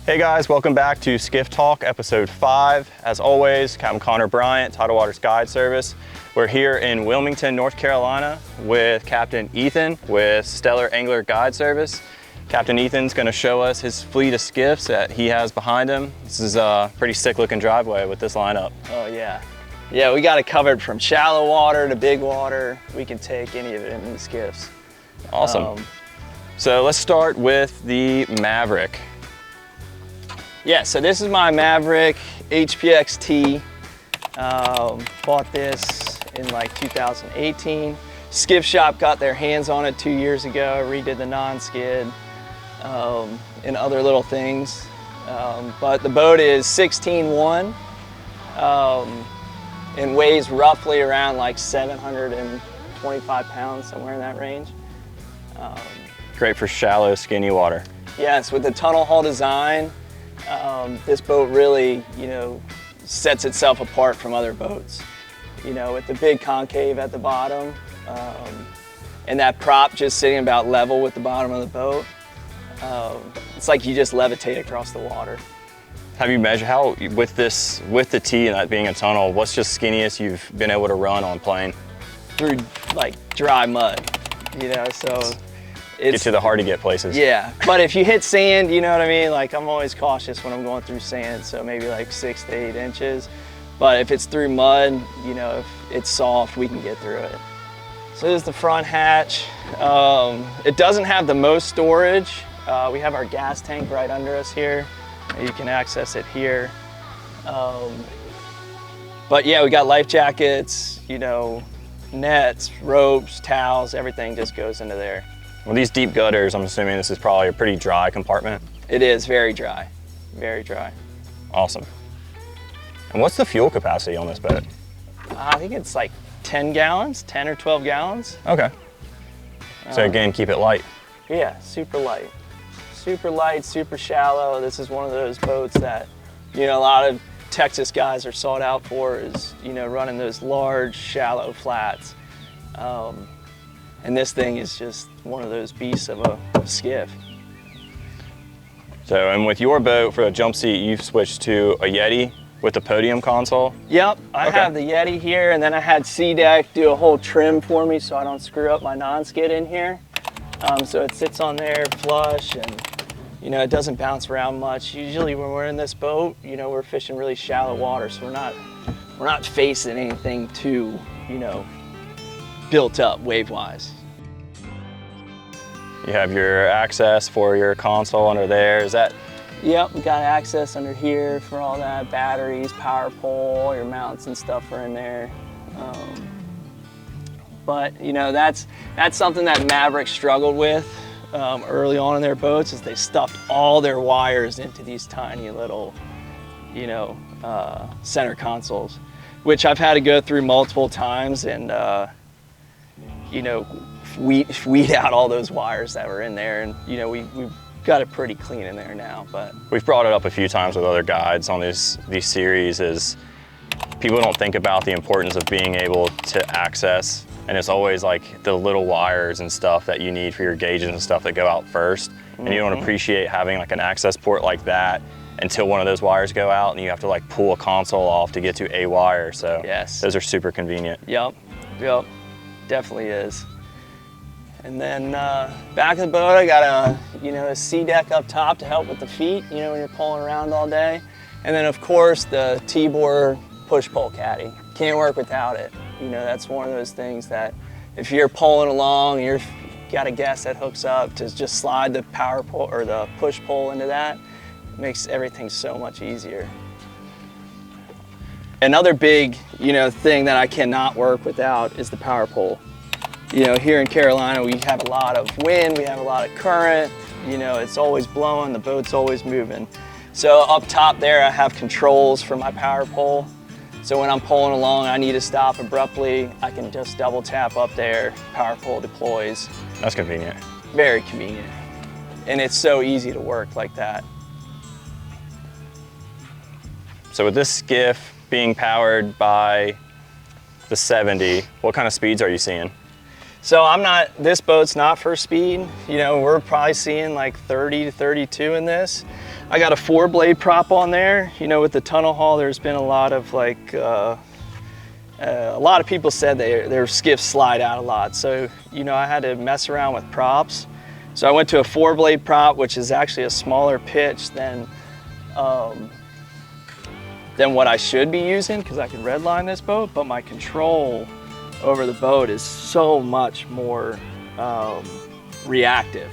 Hey guys, welcome back to Skiff Talk, episode 5. As always, Captain Bryant, Tidal Waters Guide Service. We're here in Wilmington, North Carolina with Captain Ethan with Stellar Angler Guide Service. Captain Ethan's gonna show us his fleet of skiffs that he has behind him. This is a pretty sick looking driveway with this lineup. Oh yeah. Yeah, we got it covered from shallow water to big water. We can take any of it in these skiffs. Awesome. So let's start with the Maverick. Yeah, so this is my Maverick HPX-T. Bought this in like 2018. Skiff Shop got their hands on it 2 years ago, redid the non-skid and other little things. But the boat is 16.1 and weighs roughly around like 725 pounds, somewhere in that range. Great for shallow, skinny water. Yes, with the tunnel hull design, this boat really, sets itself apart from other boats. With the big concave at the bottom, and that prop just sitting about level with the bottom of the boat. It's like you just levitate across the water. Have you measured how, with the T and that being a tunnel, what's just skinniest you've been able to run on plane? Through like dry mud, so Get to the hard to get places. Yeah, but if you hit sand, you know what I mean? Like I'm always cautious when I'm going through sand, so maybe like 6 to 8 inches. But if it's through mud, if it's soft, we can get through it. So this is the front hatch. It doesn't have the most storage. We have our gas tank right under us here. You can access it here. But yeah, we got life jackets, nets, ropes, towels, everything just goes into there. Well, these deep gutters, I'm assuming this is probably a pretty dry compartment. It is very dry, very dry. Awesome. And what's the fuel capacity on this boat? I think it's like 10 gallons, 10 or 12 gallons. Okay. So again, keep it light. Yeah, super light, super shallow. This is one of those boats that, a lot of Texas guys are sought out for is, running those large, shallow flats. And this thing is just one of those beasts of a skiff. So, and with your boat for a jump seat, you've switched to a Yeti with the podium console? Yep, I have the Yeti here, and then I had C-Deck do a whole trim for me so I don't screw up my non-skid in here. So it sits on there flush, and it doesn't bounce around much. Usually when we're in this boat, we're fishing really shallow water, so we're not facing anything too, built up wave-wise. You have your access for your console under there. Is that? Yep, we got access under here for all that, batteries, Powerpole, your mounts and stuff are in there. But that's something that Maverick struggled with early on in their boats, is they stuffed all their wires into these tiny little, center consoles, which I've had to go through multiple times and weed out all those wires that were in there, and we've got it pretty clean in there now. But we've brought it up a few times with other guides on these series, is people don't think about the importance of being able to access, and it's always like the little wires and stuff that you need for your gauges and stuff that go out first, and you don't appreciate having like an access port like that until one of those wires go out and you have to like pull a console off to get to a wire. So yes, those are super convenient. Yep, definitely is. And then back of the boat, I got a C-Deck up top to help with the feet, when you're pulling around all day. And then of course the T-bore push-pull caddy. Can't work without it. That's one of those things that if you're pulling along, you've got a guest that hooks up to just slide the Powerpole or the push-pull into that. It makes everything so much easier. Another big, thing that I cannot work without is the Powerpole. Here in Carolina, we have a lot of wind, we have a lot of current, it's always blowing, the boat's always moving. So up top there, I have controls for my Powerpole. So when I'm pulling along, I need to stop abruptly, I can just double tap up there, Powerpole deploys. That's convenient. Very convenient. And it's so easy to work like that. So with this skiff being powered by the 70, what kind of speeds are you seeing? So this boat's not for speed. We're probably seeing like 30 to 32 in this. I got a 4-blade prop on there. You know, with the tunnel haul, there's been a lot of like, a lot of people said their skiffs slide out a lot. So, you know, I had to mess around with props. So I went to a 4-blade prop, which is actually a smaller pitch than what I should be using, because I can redline this boat, but my control over the boat is so much more reactive.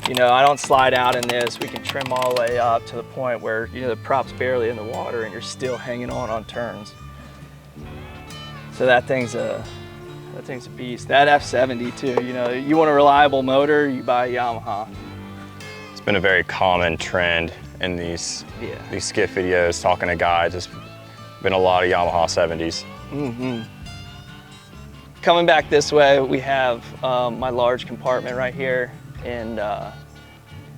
You know, I don't slide out in this. We can trim all the way up to the point where, you know, the prop's barely in the water and you're still hanging on turns. So that thing's a beast. That F70 too, you know, you want a reliable motor, you buy a Yamaha. It's been a very common trend in these skiff videos, talking to guys. There's been a lot of Yamaha 70s. Coming back this way, we have my large compartment right here. And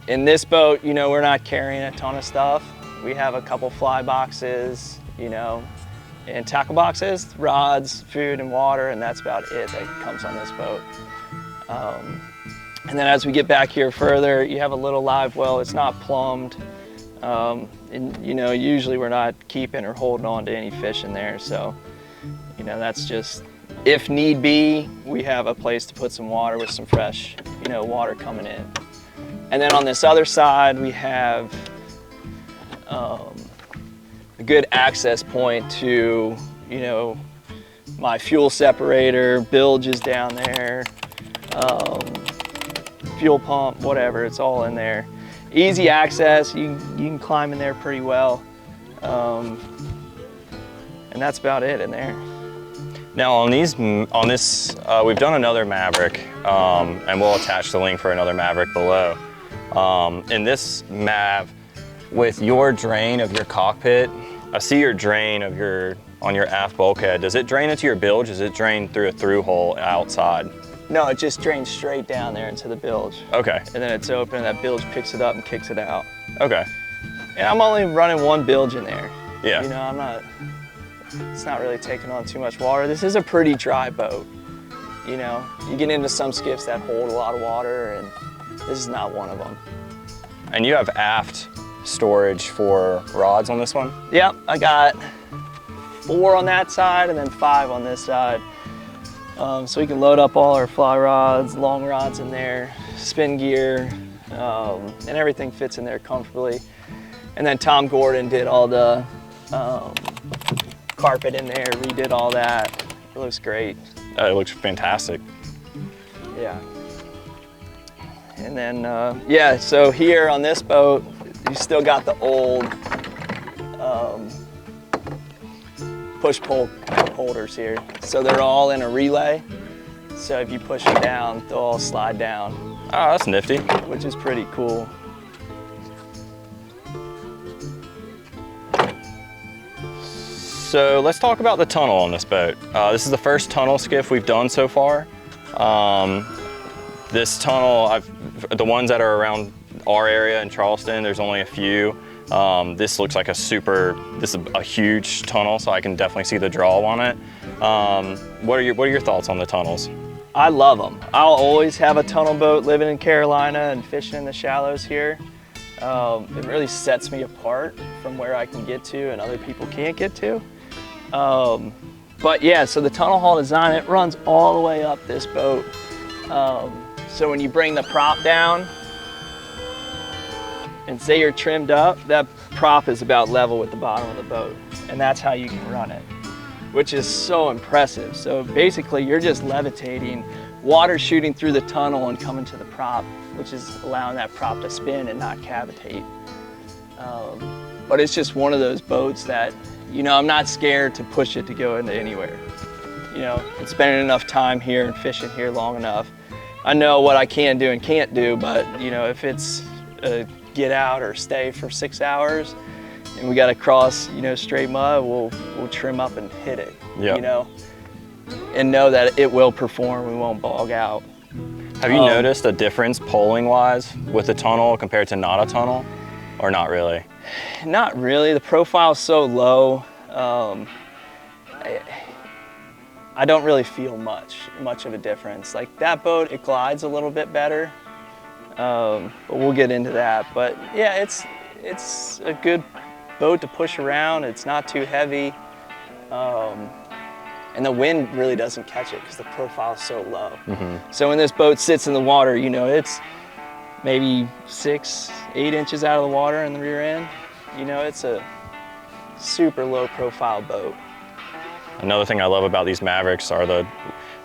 in this boat, you know, we're not carrying a ton of stuff. We have a couple fly boxes, you know, and tackle boxes, rods, food, and water, and that's about it that comes on this boat. And then as we get back here further, you have a little live well. It's not plumbed. And, you know, usually we're not keeping or holding on to any fish in there. So, you know, that's just, if need be, we have a place to put some water with some fresh, you know, water coming in. And then on this other side, we have a good access point to, you know, my fuel separator, bilge is down there, fuel pump, whatever, it's all in there. Easy access, you can climb in there pretty well. And that's about it in there. Now on this, we've done another Maverick, and we'll attach the link for another Maverick below. In this Mav, with your drain of your cockpit, I see your drain of on your aft bulkhead. Does it drain into your bilge? Does it drain through a through hole outside? No, it just drains straight down there into the bilge. Okay. And then it's open, and that bilge picks it up and kicks it out. Okay. And I'm only running one bilge in there. Yeah. You know, it's not really taking on too much water. This is a pretty dry boat. You know, you get into some skiffs that hold a lot of water, and this is not one of them. And you have aft storage for rods on this one? Yep, I got 4 on that side and then 5 on this side. So we can load up all our fly rods, long rods in there, spin gear, and everything fits in there comfortably. And then Tom Gordon did all the carpet in there, redid all that. It looks great. It looks fantastic. Yeah. And then, yeah, so here on this boat, you still got the old push-pull holders here. So they're all in a relay. So if you push them down, they'll all slide down. Oh, that's nifty. Which is pretty cool. So let's talk about the tunnel on this boat. This is the first tunnel skiff we've done so far. This tunnel, the ones that are around our area in Charleston, there's only a few. This looks like this is a huge tunnel, so I can definitely see the draw on it. What are your thoughts on the tunnels? I love them. I'll always have a tunnel boat living in Carolina and fishing in the shallows here. It really sets me apart from where I can get to and other people can't get to. But yeah, so the tunnel haul design, it runs all the way up this boat. So when you bring the prop down and say you're trimmed up, that prop is about level with the bottom of the boat. And that's how you can run it, which is so impressive. So basically you're just levitating, water shooting through the tunnel and coming to the prop, which is allowing that prop to spin and not cavitate. But it's just one of those boats that, you know, I'm not scared to push it to go into anywhere. You know, and spending enough time here and fishing here long enough, I know what I can do and can't do, but you know, if it's a get out or stay for 6 hours and we got to cross, you know, straight mud, we'll trim up and hit it, you know, and know that it will perform, we won't bog out. Have you noticed a difference polling wise with the tunnel compared to not a tunnel, or not really? Not really, the profile's so low. I don't really feel much of a difference. Like that boat, it glides a little bit better, but we'll get into that. But yeah, it's a good boat to push around. It's not too heavy. And the wind really doesn't catch it because the profile is so low. So when this boat sits in the water, you know, it's maybe 6, 8 inches out of the water in the rear end. You know, it's a super low profile boat. Another thing I love about these Mavericks are the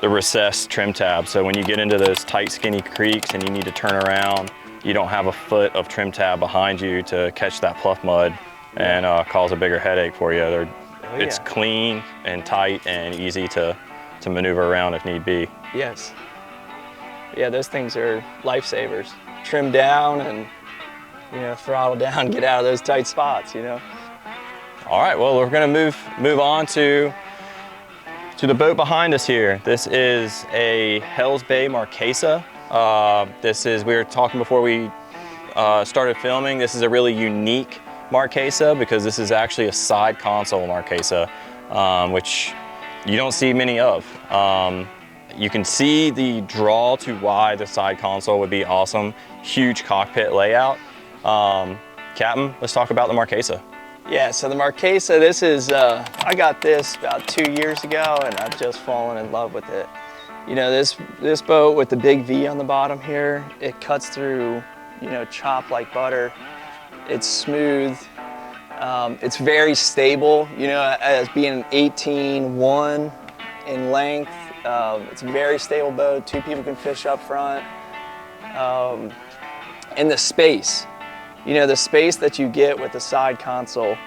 recessed trim tabs. So when you get into those tight, skinny creeks and you need to turn around, you don't have a foot of trim tab behind you to catch that pluff mud and cause a bigger headache for you. It's clean and tight and easy to maneuver around if need be. Yes. Yeah, those things are lifesavers. Trim down and, you know, throttle down, get out of those tight spots, you know. All right, well, we're gonna move on to the boat behind us here. This is a Hells Bay Marquesa. We were talking before we started filming, this is a really unique Marquesa because this is actually a side console Marquesa, which you don't see many of. You can see the draw to why the side console would be awesome. Huge cockpit layout. Captain, let's talk about the Marquesa. Yeah, so the Marquesa, this is, I got this about 2 years ago and I've just fallen in love with it. You know, this boat with the big V on the bottom here, it cuts through, you know, chop like butter. It's smooth. It's very stable, you know, as being an 18-1 in length. It's a very stable boat. 2 people can fish up front. And the space, you know, the space that you get with the side console.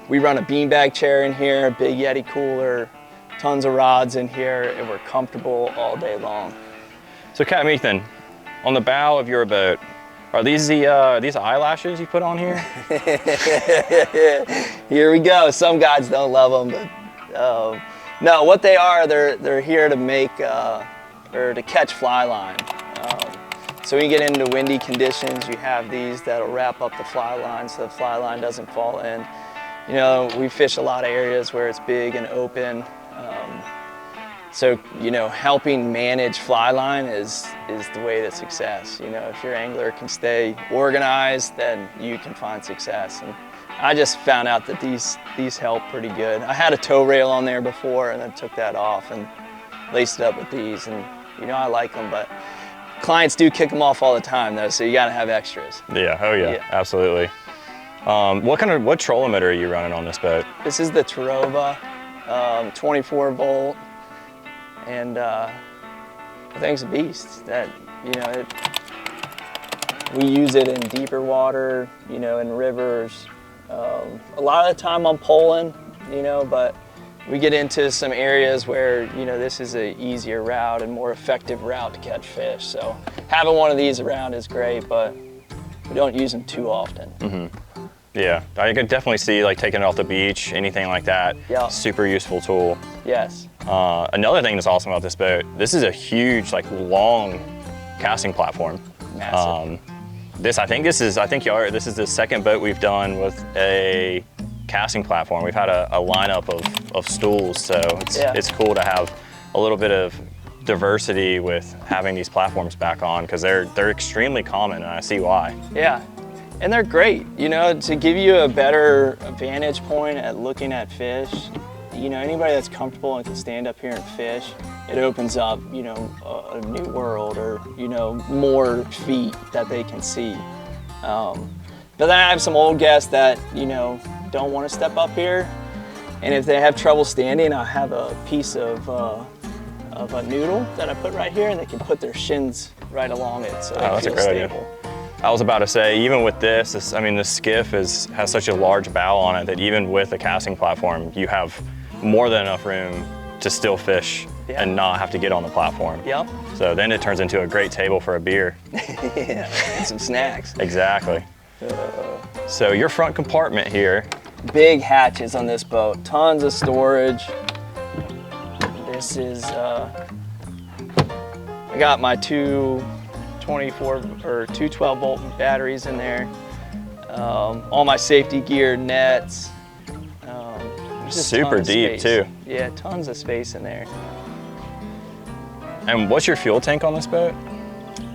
We run a beanbag chair in here, a big Yeti cooler, tons of rods in here, and we're comfortable all day long. So Captain Ethan, on the bow of your boat, are these these eyelashes you put on here? Here we go. Some guys don't love them, but no, what they are, they're here to make or to catch fly line. So when you get into windy conditions, you have these that'll wrap up the fly line so the fly line doesn't fall in. You know, we fish a lot of areas where it's big and open. So, you know, helping manage fly line is the way to success. You know, if your angler can stay organized, then you can find success. And I just found out that these help pretty good. I had a tow rail on there before and then took that off and laced it up with these. And, you know, I like them, but clients do kick them off all the time though, so you gotta have extras. Yeah, oh yeah. Absolutely. What trolling motor are you running on this boat? This is the Terova, 24 volt. And I think it's a beast. That, you know, we use it in deeper water, you know, in rivers. A lot of the time I'm poling, you know, but we get into some areas where, you know, this is an easier route and more effective route to catch fish. So having one of these around is great, but we don't use them too often. Yeah, I could definitely see like taking it off the beach, anything like that. Yeah. Super useful tool. Yes. Another thing that's awesome about this boat, this is a huge, like long casting platform. Massive. This is the second boat we've done with a casting platform. We've had a lineup of stools, so it's cool to have a little bit of diversity with having these platforms back on because they're extremely common and I see why. Yeah. And they're great, you know, to give you a better vantage point at looking at fish. You know, anybody that's comfortable and can stand up here and fish, it opens up, you know, a new world or, you know, more feet that they can see. But then I have some old guests that, you know, don't want to step up here. And if they have trouble standing, I have a piece of a noodle that I put right here and they can put their shins right along it so they feel stable. I was about to say, even with this, I mean, the Skiff has such a large bow on it that even with a casting platform, you have more than enough room to still fish and not have to get on the platform. Yep. So then it turns into a great table for a beer. Yeah, and some snacks. Exactly. So your front compartment here. Big hatches on this boat, tons of storage. This is, I got my two 12 volt batteries in there. All my safety gear, nets. Super deep too. Yeah, tons of space in there. And what's your fuel tank on this boat?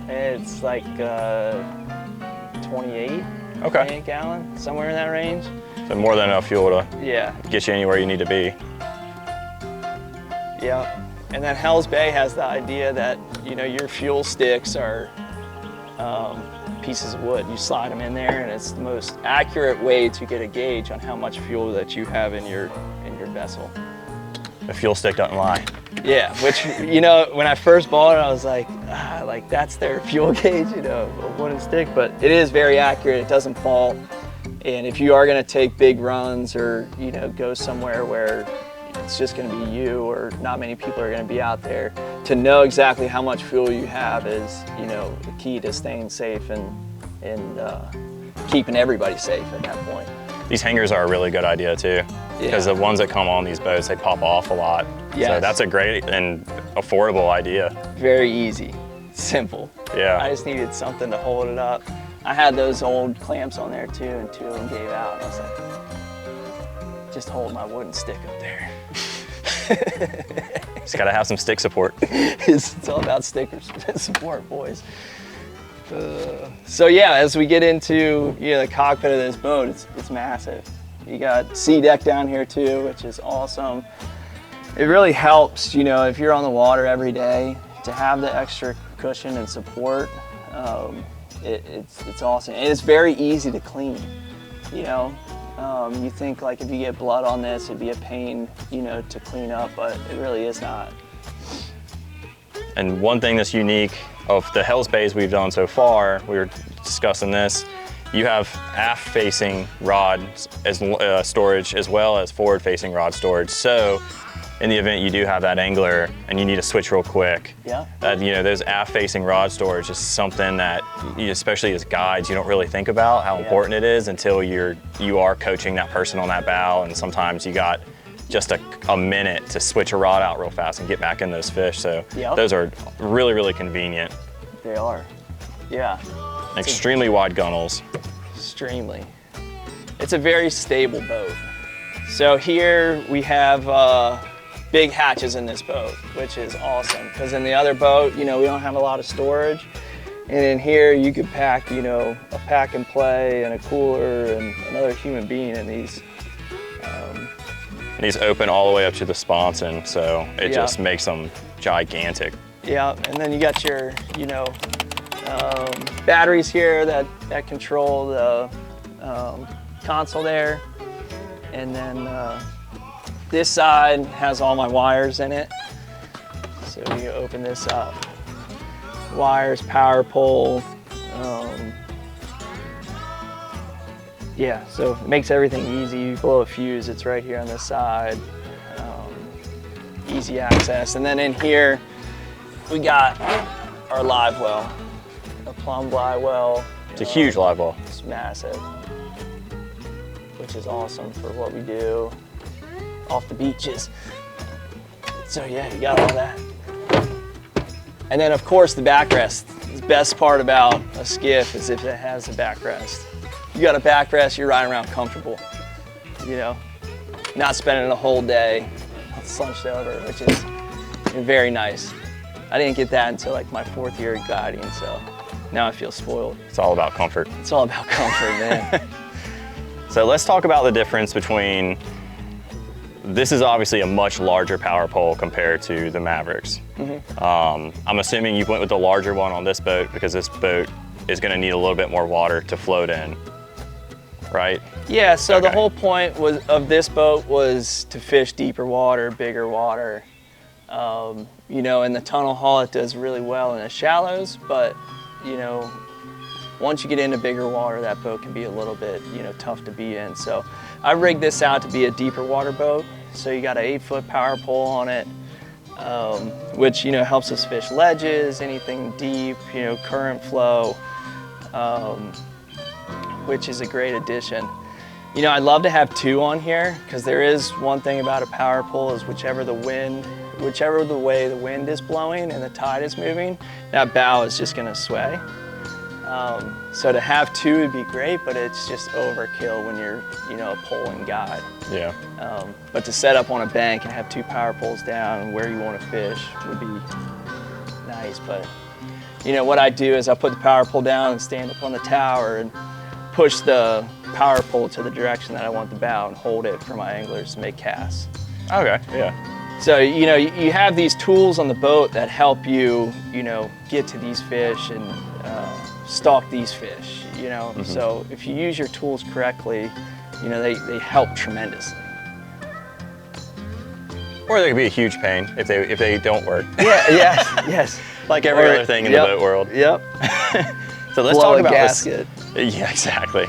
It's like 28. Okay. 8 gallon, somewhere in that range. So more than enough fuel to Yeah. get you anywhere you need to be. Yeah. And then Hell's Bay has the idea that, you know, your fuel sticks are pieces of wood. You slide them in there, and it's the most accurate way to get a gauge on how much fuel that you have in your vessel. The fuel stick doesn't lie. Yeah, which, you know, when I first bought it, I was like that's their fuel gauge, you know, a wooden stick, but it is very accurate. It doesn't fall. And if you are going to take big runs or, you know, go somewhere where it's just going to be you or not many people are going to be out there, to know exactly how much fuel you have is, you know, the key to staying safe and keeping everybody safe at that point. These hangers are a really good idea too, because the ones that come on these boats, they pop off a lot. Yes. So that's a great and affordable idea. Very easy, simple. Yeah. I just needed something to hold it up. I had those old clamps on there too, and 2 of them gave out. And I was like, just hold my wooden stick up there. Just gotta have some stick support. It's all about stickers support, boys. So yeah, as we get into, you know, the cockpit of this boat, it's massive. You got sea deck down here too, which is awesome. It really helps, you know, if you're on the water every day, to have the extra cushion and support. It's awesome, and it's very easy to clean. You know, you think like if you get blood on this, it'd be a pain, you know, to clean up, but it really is not. And one thing that's unique of the Hell's Bays we've done so far, we were discussing this, you have aft-facing rod as storage as well as forward-facing rod storage. So in the event you do have that angler and you need to switch real quick, Yeah. You know, those aft-facing rod storage is something that, especially as guides, you don't really think about how important it is until you are coaching that person on that bow, and sometimes you got just a minute to switch a rod out real fast and get back in those fish. So those are really, really convenient. They are, yeah. Extremely wide gunnels. Extremely. It's a very stable boat. So here we have big hatches in this boat, which is awesome, because in the other boat, you know, we don't have a lot of storage. And in here you could pack, you know, a pack and play and a cooler and another human being in these. And these open all the way up to the sponson, so it just makes them gigantic. Yeah, and then you got your, you know, batteries here that control the console there. And then this side has all my wires in it. So you open this up. Wires, Powerpole. Yeah, so it makes everything easy. You blow a fuse, it's right here on this side. Easy access. And then in here, we got our Livewell, a plumb Livewell. It's a huge live well. It's massive, which is awesome for what we do off the beaches. So yeah, you got all that. And then of course the backrest. The best part about a skiff is if it has a backrest. You got a backrest, you're riding around comfortable. You know, not spending a whole day slunched over, which is very nice. I didn't get that until like my 4th year of guiding, so now I feel spoiled. It's all about comfort. It's all about comfort, man. So let's talk about the difference between, this is obviously a much larger power pole compared to the Mavericks. I'm assuming you went with the larger one on this boat because this boat is going to need a little bit more water to float in, right? Yeah, so the whole point of this boat was to fish deeper water, bigger water. You know, in the tunnel haul it does really well in the shallows, but you know, once you get into bigger water, that boat can be a little bit, you know, tough to be in. So I rigged this out to be a deeper water boat. So you got an 8-foot power pole on it, which, you know, helps us fish ledges, anything deep, you know, current flow, which is a great addition. You know, I'd love to have 2 on here, because there is one thing about a power pole is whichever the way the wind is blowing and the tide is moving, that bow is just gonna sway. So to have 2 would be great, but it's just overkill when you're, you know, a poling guide. Yeah. But to set up on a bank and have 2 power poles down where you want to fish would be nice. But you know what I do is I put the power pole down and stand up on the tower and push the power pole to the direction that I want the bow and hold it for my anglers to make casts. Okay, yeah. So, you know, you have these tools on the boat that help you, you know, get to these fish and stalk these fish, you know. So if you use your tools correctly, you know, they help tremendously. Or they could be a huge pain if they don't work. Yeah, yes. Like every other thing in the boat world. Yep. So let's talk about gasket. Yeah, exactly.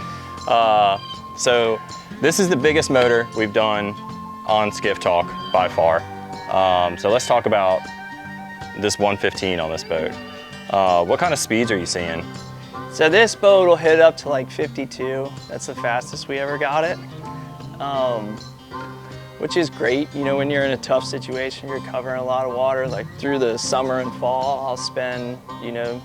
So this is the biggest motor we've done on Skiff Talk by far. So let's talk about this 115 on this boat. What kind of speeds are you seeing? So this boat will hit up to like 52. That's the fastest we ever got it. Which is great. You know, when you're in a tough situation, you're covering a lot of water. Like through the summer and fall, I'll spend, you know,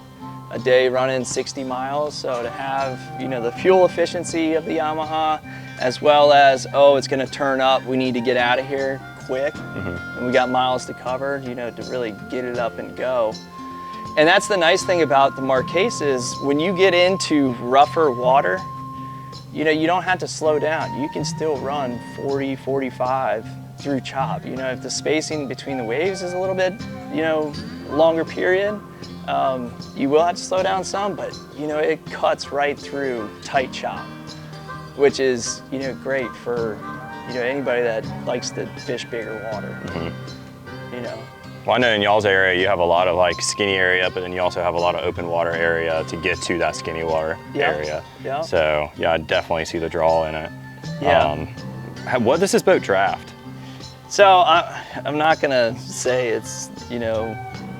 a day running 60 miles. So to have, you know, the fuel efficiency of the Yamaha, as well as, oh, it's gonna turn up, we need to get out of here quick, and we got miles to cover, you know, to really get it up and go. And that's the nice thing about the Marquesa is when you get into rougher water, you know, you don't have to slow down. You can still run 40, 45 through chop. You know, if the spacing between the waves is a little bit, you know, longer period, you will have to slow down some, but, you know, it cuts right through tight chop, which is, you know, great for, you know, anybody that likes to fish bigger water, you know. Well, I know in y'all's area, you have a lot of like skinny area, but then you also have a lot of open water area to get to that skinny water area. Yeah. So yeah, I definitely see the draw in it. Yeah. What does this boat draft? So I'm not gonna say it's, you know,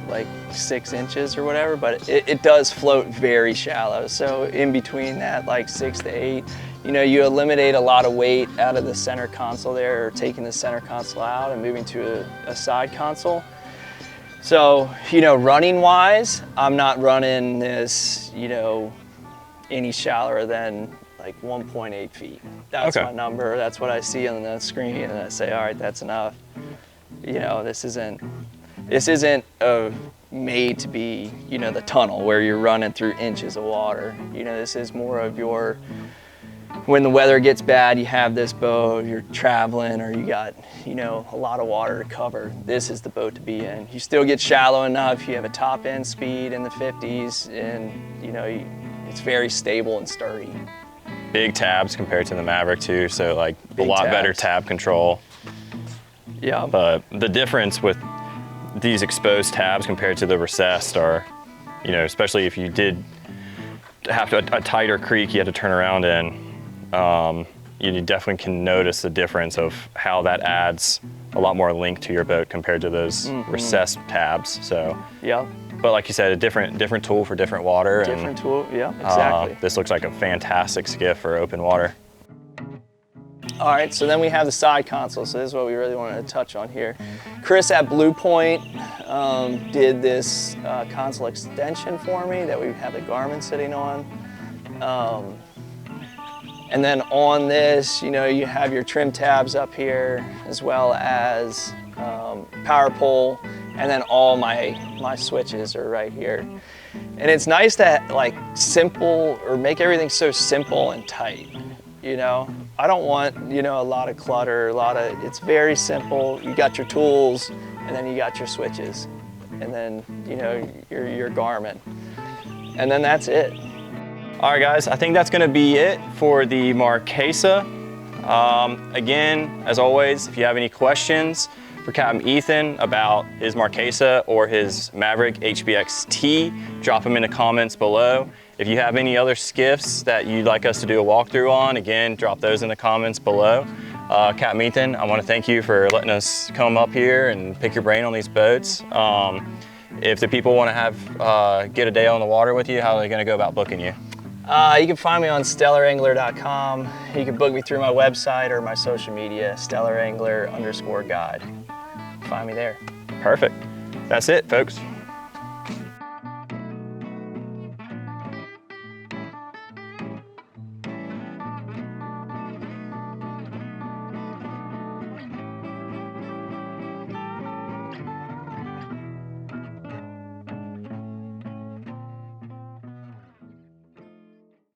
like 6 inches or whatever, but it does float very shallow. So in between that, like 6 to 8, you know, you eliminate a lot of weight out of the center console there, or taking the center console out and moving to a side console. So, you know, running wise, I'm not running this, you know, any shallower than like 1.8 feet. That's my number. That's what I see on the screen, and I say, all right, that's enough. You know, this isn't made to be, you know, the tunnel where you're running through inches of water. You know, this is more of your, when the weather gets bad, you have this boat, you're traveling, or you got, you know, a lot of water to cover. This is the boat to be in. You still get shallow enough, you have a top end speed in the 50s, and, you know, it's very stable and sturdy. Big tabs compared to the Maverick too, so like Big a lot tabs. better tab control. Yeah. But the difference with these exposed tabs compared to the recessed are, you know, especially if you did have a tighter creek you had to turn around in, you definitely can notice the difference of how that adds a lot more length to your boat compared to those recessed tabs. So yeah. But like you said, a different tool for different water. Different tool, yeah, exactly. This looks like a fantastic skiff for open water. All right, so then we have the side console. So this is what we really wanted to touch on here. Chris at Blue Point did this console extension for me that we have the Garmin sitting on. And then on this, you know, you have your trim tabs up here, as well as Powerpole, and then all my switches are right here. And it's nice to like simple, or make everything so simple and tight, you know? I don't want, you know, a lot of clutter, it's very simple. You got your tools, and then you got your switches, and then, you know, your Garmin. And then that's it. All right, guys, I think that's gonna be it for the Marquesa. Again, as always, if you have any questions for Captain Ethan about his Marquesa or his Maverick HPX-T, drop them in the comments below. If you have any other skiffs that you'd like us to do a walkthrough on, again, drop those in the comments below. Captain Ethan, I want to thank you for letting us come up here and pick your brain on these boats. If the people want to have get a day on the water with you, how are they going to go about booking you? You can find me on stellarangler.com. You can book me through my website or my social media, stellarangler_guide. Find me there. Perfect. That's it, folks.